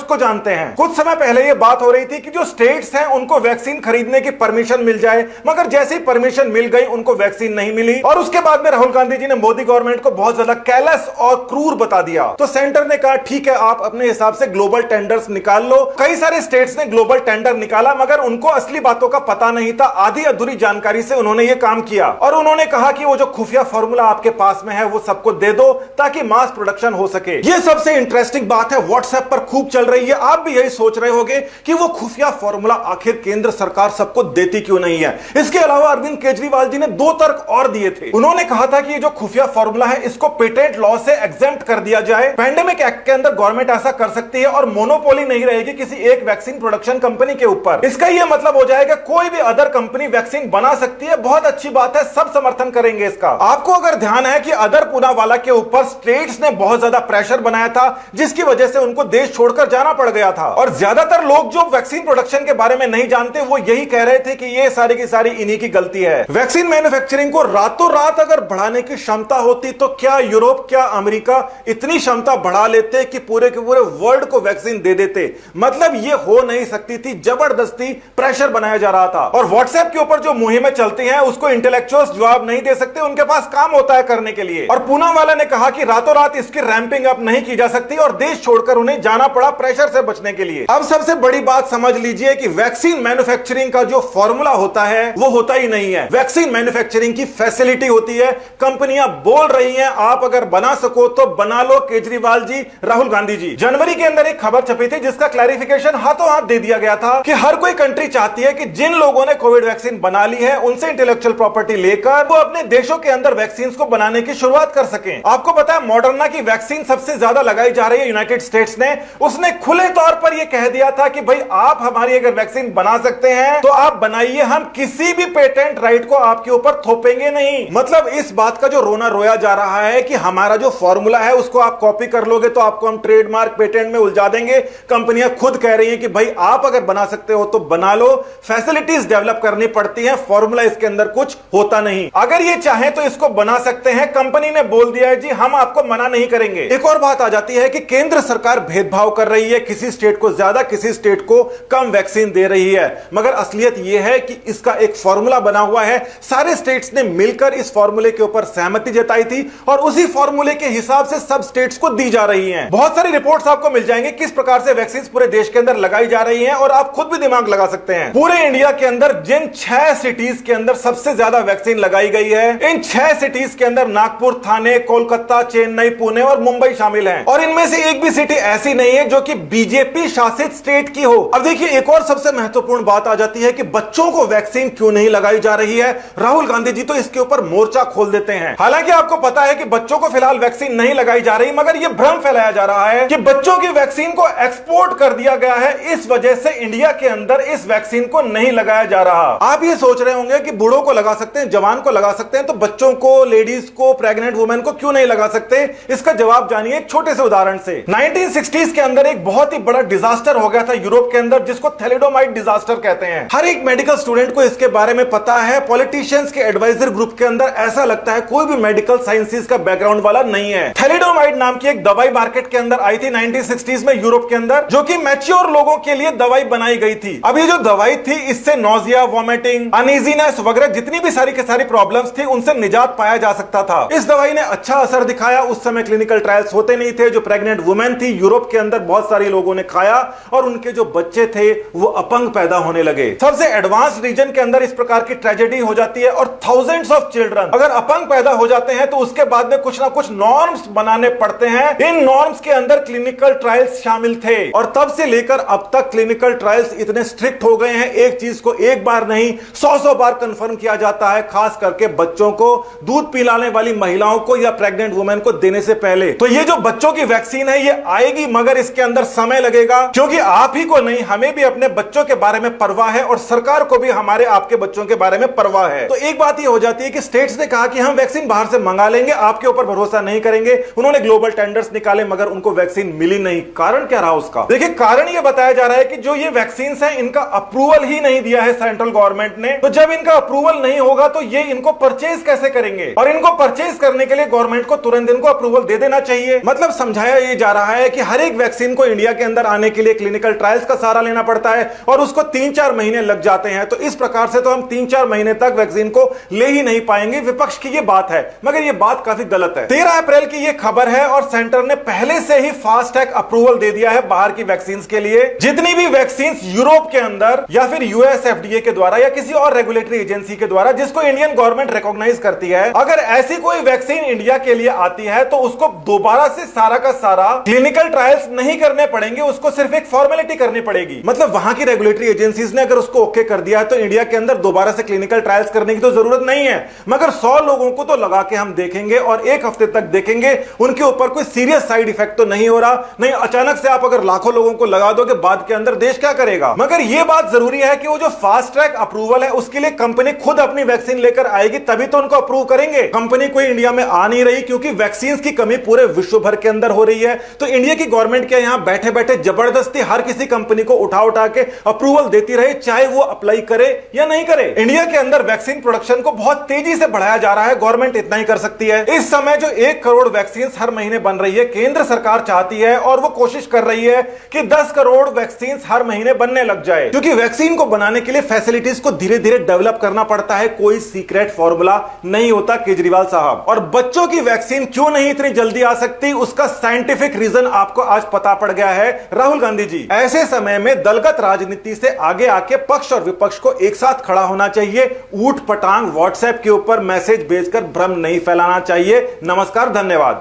को जानते हैं। कुछ समय पहले ये बात हो रही थी कि जो स्टेट्स हैं उनको वैक्सीन खरीदने की परमिशन मिल जाए, मगर जैसे ही परमिशन मिल गई उनको वैक्सीन नहीं मिली। और उसके बाद में राहुल गांधी जी ने मोदी गवर्नमेंट को बहुत ज्यादा कैलस और क्रूर बता दिया। तो सेंटर ने कहा ठीक है, आप अपने हिसाब से ग्लोबल टेंडर्स निकाल लो। कई सारे स्टेट्स ने ग्लोबल टेंडर निकाला, मगर उनको असली बातों का पता नहीं था। आधी अधूरी जानकारी से उन्होंने ये काम किया और उन्होंने कहा कि वो जो खुफिया फॉर्मूला आपके पास में है वो सबको दे दो ताकि मास प्रोडक्शन हो सके। ये सबसे इंटरेस्टिंग बात है, व्हाट्सएप पर खूब चल रही है। आप भी यही सोच रहे होंगे कि वो खुफिया फॉर्मूला आखिर केंद्र सरकार सबको देती क्यों नहीं है। इसके अलावा अरविंद केजरीवाल जी ने 2 तर्क और दिए थे। उन्होंने कहा था कि ये जो खुफिया फॉर्मूला है इसको पेटेंट लॉ से एग्जेम्प्ट कर दिया जाए। पैंडेमिक एक्ट के अंदर गवर्नमेंट ऐसा कर सकती है और मोनोपोली नहीं रहेगी किसी एक वैक्सीन प्रोडक्शन कंपनी के ऊपर। इसका यह मतलब हो जाएगा कोई भी अदर कंपनी वैक्सीन बना सकती है। बहुत अच्छी बात है, सब समर्थन करेंगे इसका। आपको अगर ध्यान है कि अदर पूनावाला के ऊपर स्टेट्स ने बहुत ज्यादा प्रेशर बनाया था, जिसकी वजह से उनको देश छोड़कर जाना पड़ गया था। और ज्यादातर लोग जो वैक्सीन प्रोडक्शन के बारे में नहीं जानते वो यही कह रहे थे कि ये सारी की सारी इन्हीं की गलती है। वैक्सीन मैन्युफैक्चरिंग को रातों रात अगर बढ़ाने की क्षमता होती तो क्या यूरोप, क्या अमेरिका इतनी क्षमता बढ़ा लेते कि पूरे के पूरे वर्ल्ड को वैक्सीन दे देते। मतलब ये हो नहीं सकती थी, जबरदस्ती प्रेशर बनाया जा रहा था। और व्हाट्सएप के ऊपर जो मुहिमें चलती हैं उसको इंटेलेक्चुअल्स जवाब नहीं दे सकते, उनके पास काम होता है करने के लिए। और पूनावाला ने कहा कि रातों रात इसकी रैंपिंग अप नहीं की जा सकती और देश छोड़कर उन्हें जाना पड़ा प्रेशर से बचने के लिए। अब सबसे बड़ी बात समझ लीजिए कि वैक्सीन मैन्युफैक्चरिंग का जो फॉर्मूला होता है वो होता ही नहीं है। वैक्सीन मैन्युफैक्चरिंग की फैसिलिटी होती है। कंपनियां बोल रही हैं आप अगर बना सको तो बना लो, केजरीवाल जी, राहुल गांधी जी। जनवरी के अंदर एक खबर छपी थी जिसका क्लैरिफिकेशन हाथों हाथ दे दिया गया था कि हर कोई कंट्री चाहती है कि जिन लोगों ने कोविड वैक्सीन बना ली है उनसे इंटेलेक्चुअल प्रॉपर्टी लेकर वो अपने देशों के अंदर वैक्सीन को बनाने की शुरुआत कर सकें। आपको पता है मॉडर्ना की वैक्सीन सबसे ज्यादा लगाई जा रही है यूनाइटेड स्टेट्स ने। उसने खुले तौर पर यह कह दिया था कि भाई आप हमारी अगर वैक्सीन बना सकते हैं तो आप बनाइए, हम किसी भी पेटेंट राइट को आपके ऊपर थोपेंगे नहीं। मतलब इस बात का जो रोना रोया जा रहा है कि हमारा जो फॉर्मूला है उसको आप कॉपी कर लोगे तो आपको हम ट्रेडमार्क पेटेंट में उलझा देंगे। कंपनियां खुद कह रही हैं कि भाई आप अगर बना सकते हो तो बना लो। फैसिलिटीज डेवलप करनी पड़ती हैं, फॉर्मूला इसके अंदर कुछ होता नहीं। अगर ये चाहे तो इसको बना सकते हैं। कंपनी ने बोल दिया है जी हम आपको मना नहीं करेंगे। एक और बात आ जाती है कि केंद्र सरकार भेदभाव कर रही है, किसी स्टेट को ज्यादा किसी स्टेट को कम वैक्सीन दे रही है, मगर असलियत यह है कि इसका एक फॉर्मूला बना हुआ है। सारे स्टेट्स ने मिलकर इस फॉर्मूले के ऊपर सहमति जताई थी और उसी फॉर्मूले के हिसाब से सब स्टेट्स को दी जा रही हैं। बहुत सारी रिपोर्ट्स आपको मिल जाएंगी किस प्रकार से वैक्सीन पूरे देश के अंदर लगाई जा रही हैं और आप खुद भी दिमाग लगा सकते हैं। पूरे इंडिया के अंदर जिन 6 सिटीज के अंदर सबसे ज्यादा वैक्सीन लगाई गई है, इन 6 सिटीज के अंदर नागपुर, थाने, कोलकाता, चेन्नई, पुणे और मुंबई शामिल हैं। और इनमें से एक भी सिटी ऐसी नहीं है जो कि बीजेपी शासित स्टेट की हो। अब देखिए एक और सबसे महत्वपूर्ण बात आ जाती है कि बच्चों को वैक्सीन क्यों नहीं लगाई जा रही है। राहुल गांधी जी तो इसके ऊपर मोर्चा खोल देते हैं। हालांकि आपको पता है कि बच्चों को फिलहाल वैक्सीन नहीं लगाई जा रही, मगर यह भ्रम फैलाया जा रहा है कि बच्चों की वैक्सीन को एक्सपोर्ट कर दिया गया है, इस वजह से इंडिया के अंदर इस वैक्सीन को नहीं लगाया जा रहा। आप ये सोच रहे होंगे कि बूढ़ों को लगा सकते हैं, जवान को लगा सकते हैं, तो बच्चों को, लेडीज को, प्रेग्नेंट वुमेन को क्यों नहीं लगा सकते। इसका जवाब जानिए एक छोटे से उदाहरण से। 1960s के अंदर एक बहुत ही बड़ा डिजास्टर हो गया था यूरोप के अंदर जिसको थैलिडोमाइड डिजास्टर कहते हैं। हर एक मेडिकल स्टूडेंट को इसके बारे में पता है। पॉलिटिशियंस के एडवाइजर ग्रुप के अंदर ऐसा लगता है कोई भी मेडिकल साइंसेस का बैकग्राउंड वाला नहीं है। थैलिडोमाइड नाम की एक दवाई मार्केट के अंदर आई थी 1960s में यूरोप के अंदर, जो कि मैच्योर लोगों के लिए दवाई बनाई गई थी। अब ये जो दवाई थी इससे नोजिया, वॉमिटिंग, अनईजीनेस वगैरह जितनी भी सारी के सारी प्रॉब्लम्स थी उनसे निजात पाया जा सकता था। इस दवाई ने अच्छा असर दिखाया। उस समय क्लिनिकल ट्रायल्स होते नहीं थे। जो प्रेग्नेंट वुमेन थी यूरोप के अंदर बहुत सारे लोगों ने खाया और उनके जो बच्चे थे वो अपंग पैदा होने लगे। सबसे एडवांस रीजन के अंदर इस प्रकार की ट्रेजेडी हो जाती है और थाउजेंड्स ऑफ चिल्ड्रन अगर अपंग पैदा हो जाते हैं तो उसके बाद में कुछ ना कुछ नॉर्म्स बनाने पड़ते हैं। इन नॉर्म्स के अंदर क्लिनिकल ट्रायल्स शामिल थे और तब से लेकर अब तक क्लिनिकल ट्रायल्स इतने स्ट्रिक्ट हो गए हैं, एक चीज को एक बार नहीं 100 बार कंफर्म किया जाता है, खास करके बच्चों को, दूध पिलाने वाली महिलाओं को या प्रेग्नेंट वुमेन को देने से पहले। तो ये जो बच्चों की वैक्सीन है ये आएगी, मगर इसके अंदर समय लगेगा, क्योंकि आप ही को नहीं हमें भी अपने बच्चों के बारे में परवाह है और सरकार को भी हमारे आपके बच्चों के बारे में परवाह है। तो एक बात ये हो जाती है कि स्टेट्स ने कहा कि हम वैक्सीन बाहर से मंगा लेंगे, आपके ऊपर भरोसा नहीं करेंगे। उन्होंने ग्लोबल टेंडर्स निकाले मगर उनको वैक्सीन मिली नहीं। कारण क्या रहा उसका? देखिए कारण ये बताया जा रहा है कि जो ये वैक्सीन है इनका अप्रूवल ही नहीं दिया है सेंट्रल गवर्नमेंट ने। तो जब इनका अप्रूवल नहीं होगा तो ये इनको परचेज कैसे करेंगे? और इनको परचेज करने के लिए गवर्नमेंट को तुरंत इनको अप्रूवल दे देना चाहिए। मतलब समझाया ये जा रहा है कि हर एक वैक्सीन को इंडिया के अंदर आने के लिए क्लिनिकल ट्रायल्स का सहारा लेना पड़ता है और उसको 3-4 महीने लग जाते हैं। तो इस प्रकार से तो हम 3-4 महीने तक वैक्सीन को ले ही नहीं पाएंगे। विपक्ष की ये बात है, मगर ये बात काफी गलत है। 13 अप्रैल की ये खबर है और सेंटर ने पहले से ही फास्ट ट्रैक अप्रूवल दे दिया है बाहर की वैक्सीन के लिए। जितनी भी वैक्सीन यूरोप के अंदर या फिर यूएस FDA के द्वारा या किसी और रेगुलेटरी एजेंसी के द्वारा जिसको इंडियन गवर्नमेंट रिकॉग्नाइज करती है, अगर ऐसी कोई वैक्सीन इंडिया के लिए आती है तो उसको दोबारा से सारा का सारा क्लिनिकल ट्रायल्स नहीं करने पड़ेंगे, उसको सिर्फ एक फॉर्मेलिटी करनी पड़ेगी। मतलब वहां की रेगुलेटरी एजेंसीज ने अगर उसको ओके कर दिया तो इंडिया के अंदर दोबारा से क्लिनिकल ट्रायल्स करने की तो जरूरत नहीं है। मगर 100 लोगों को तो लगा के हम देखेंगे और एक हफ्ते तक देखेंगे उनके ऊपर कोई सीरियस साइड इफेक्ट तो नहीं हो रहा। नहीं, अचानक से आप अगर लाखों लोगों को लगा दोगे बाद के अंदर देश क्या करेगा। मगर यह बात जरूरी है कि वो जो फास्ट ट्रैक अप्रूवल है उसके लिए कंपनी खुद अपनी वैक्सीन लेकर आएगी, तभी तो उनको अप्रूव करेंगे। कंपनी कोई इंडिया में आ नहीं रही क्योंकि वैक्सीन की कमी पूरे विश्व भर के अंदर हो रही है। तो इंडिया की गवर्नमेंट क्या यहां बैठे बैठे जबरदस्ती हर किसी कंपनी को उठा उठा के अप्रूवल देती रहे, चाहे वो अप्लाई करे या नहीं करे। इंडिया के अंदर वैक्सीन प्रोडक्शन को बहुत तेजी से बढ़ाया जा रहा है, गवर्नमेंट इतना ही कर सकती है। इस समय जो 1 करोड़ वैक्सीन हर महीने बन रही है, केंद्र सरकार चाहती है और वो कोशिश कर रही है कि 10 करोड़ वैक्सीन हर महीने बनने लग जाए। क्योंकि वैक्सीन को बनाने के लिए फैसिलिटीज को धीरे धीरे डेवलप करना पड़ता है, कोई सीक्रेट फॉर्मूला नहीं होता केजरीवाल साहब। और बच्चों की वैक्सीन क्यों नहीं इतनी जल्दी आ सकती, उसका साइंटिफिक रीजन आपको आज पता पड़ गया है। राहुल गांधी जी, ऐसे समय में दलगत राजनीति से आगे आके पक्ष और विपक्ष को एक साथ खड़ा होना चाहिए। ऊट पटांग व्हाट्सएप के ऊपर मैसेज भेजकर भ्रम नहीं फैलाना चाहिए। नमस्कार, धन्यवाद।